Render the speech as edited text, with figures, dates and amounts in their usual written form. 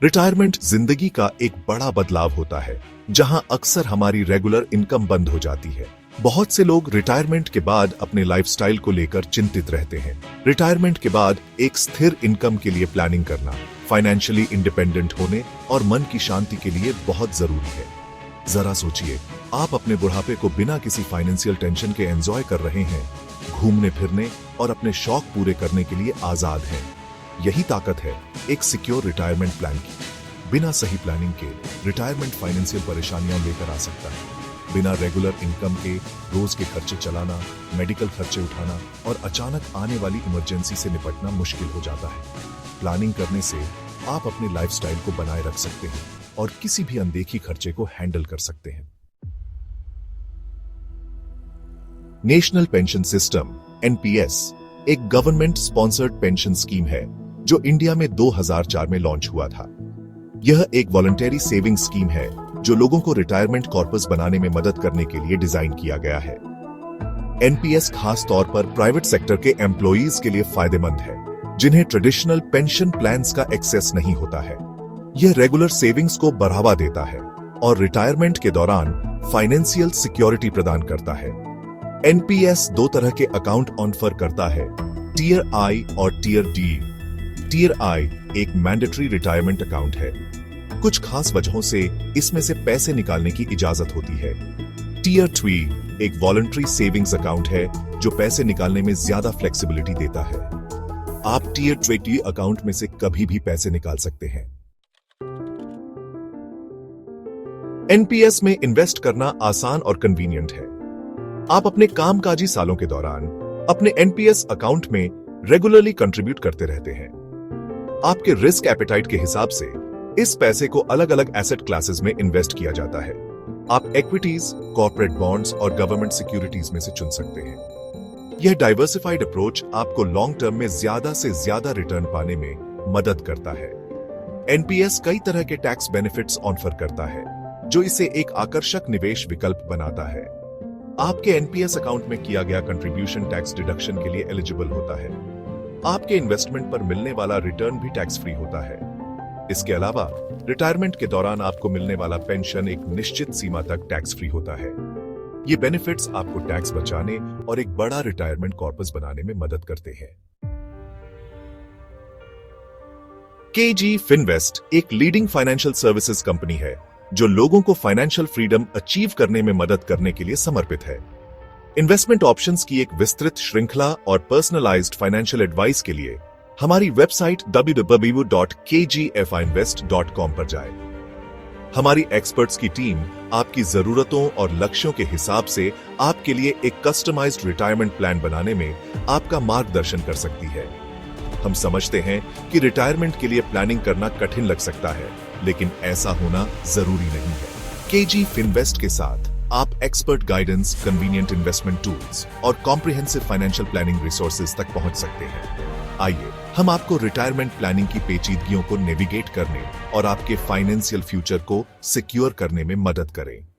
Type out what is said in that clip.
Retirement जिंदगी का एक बड़ा बदलाव होता है, जहां अक्सर हमारी रेगुलर इनकम बंद हो जाती है। बहुत से लोग रिटायरमेंट के बाद अपने लाइफस्टाइल को लेकर चिंतित रहते हैं। रिटायरमेंट के बाद एक स्थिर इनकम के लिए प्लानिंग करना, फाइनेंशियली इंडिपेंडेंट होने और मन की शांति के लिए बहुत जरूरी है। जरा सोचिए, आप अपने बुढ़ापे को बिना किसी फाइनेंशियल टेंशन के एंजॉय कर रहे हैं, घूमने फिरने और अपने शौक पूरे करने के लिए आजाद हैं। यही ताकत है एक सिक्योर रिटायरमेंट प्लान की। बिना सही प्लानिंग के रिटायरमेंट फाइनेंशियल परेशानियां लेकर आ सकता है। बिना रेगुलर इनकम के रोज के खर्चे चलाना, मेडिकल खर्चे उठाना और अचानक आने वाली इमरजेंसी से निपटना मुश्किल हो जाता है। प्लानिंग करने से आप अपने लाइफस्टाइल को बनाए रख सकते हैं और किसी भी अनदेखी खर्चे को हैंडल कर सकते हैं। नेशनल पेंशन सिस्टम (एनपीएस) एक गवर्नमेंट स्पॉन्सर्ड पेंशन स्कीम है जो इंडिया में 2004 में लॉन्च हुआ था। यह एक वॉलंटरी सेविंग स्कीम है जो लोगों को रिटायरमेंट कॉर्पस बनाने में मदद करने के लिए डिजाइन किया गया है। एनपीएस खास तौर पर प्राइवेट सेक्टर के एम्प्लॉइज के लिए फायदेमंद है, जिन्हें ट्रेडिशनल पेंशन प्लान्स का एक्सेस नहीं होता है। यह रेगुलर सेविंग्स को बढ़ावा देता है और रिटायरमेंट के दौरान फाइनेंशियल सिक्योरिटी प्रदान करता है। एनपीएस दो तरह के अकाउंट ऑफर करता है, टियर आई और टियर डी। टियर आई एक मैंडेटरी रिटायरमेंट अकाउंट है। कुछ खास वजहों से इसमें से पैसे निकालने की इजाजत होती है। टियर 3 एक वॉलंटरी सेविंग्स अकाउंट है जो पैसे निकालने में ज्यादा फ्लेक्सिबिलिटी देता है। आप टियर 3 अकाउंट में से कभी भी पैसे निकाल सकते हैं। एनपीएस में इन्वेस्ट करना आसान और कन्वीनियंट है। आप अपने कामकाजी सालों के दौरान अपने एनपीएस अकाउंट में रेगुलरली कंट्रीब्यूट करते रहते हैं। आपके रिस्क एपेटाइट के हिसाब से इस पैसे को अलग अलग एसेट क्लासेस में इन्वेस्ट किया जाता है। आप इक्विटीज, कॉर्पोरेट बॉन्ड्स और गवर्नमेंट सिक्योरिटीज में से चुन सकते हैं। यह डाइवर्सिफाइड अप्रोच आपको लॉन्ग टर्म में ज्यादा से ज्यादा रिटर्न पाने में मदद करता है। एनपीएस कई तरह के टैक्स बेनिफिट्स ऑफर करता है, जो इसे एक आकर्षक निवेश विकल्प बनाता है। आपके एनपीएस अकाउंट में किया गया कंट्रीब्यूशन टैक्स डिडक्शन के लिए एलिजिबल होता है। आपके इन्वेस्टमेंट पर मिलने वाला रिटर्न भी टैक्स फ्री होता है। इसके अलावा रिटायरमेंट के दौरान आपको मिलने वाला पेंशन एक निश्चित सीमा तक टैक्स फ्री होता है। ये बेनिफिट्स आपको टैक्स बचाने और एक बड़ा रिटायरमेंट कॉर्पस बनाने में मदद करते हैं। केजी फिनवेस्ट एक लीडिंग फाइनेंशियल सर्विसेज कंपनी है जो लोगों को फाइनेंशियल फ्रीडम अचीव करने में मदद करने के लिए समर्पित है। इन्वेस्टमेंट ऑप्शंस की एक विस्तृत श्रृंखला और पर्सनलाइज्ड फाइनेंशियल एडवाइस के लिए हमारी वेबसाइट www.kgfinvest.com पर जाएं। हमारी एक्सपर्ट्स की टीम आपकी जरूरतों और लक्ष्यों के हिसाब से आपके लिए एक कस्टमाइज्ड रिटायरमेंट प्लान बनाने में आपका मार्गदर्शन कर सकती है। हम समझते हैं कि रिटायरमेंट के लिए प्लानिंग करना कठिन लग सकता है, लेकिन ऐसा होना जरूरी नहीं है। केजी फिनवेस्ट के साथ आप expert guidance, convenient investment tools और कॉम्प्रिहेंसिव फाइनेंशियल प्लानिंग रिसोर्सेज तक पहुंच सकते हैं। आइए हम आपको रिटायरमेंट प्लानिंग की पेचीदगियों को नेविगेट करने और आपके फाइनेंशियल फ्यूचर को सिक्योर करने में मदद करें।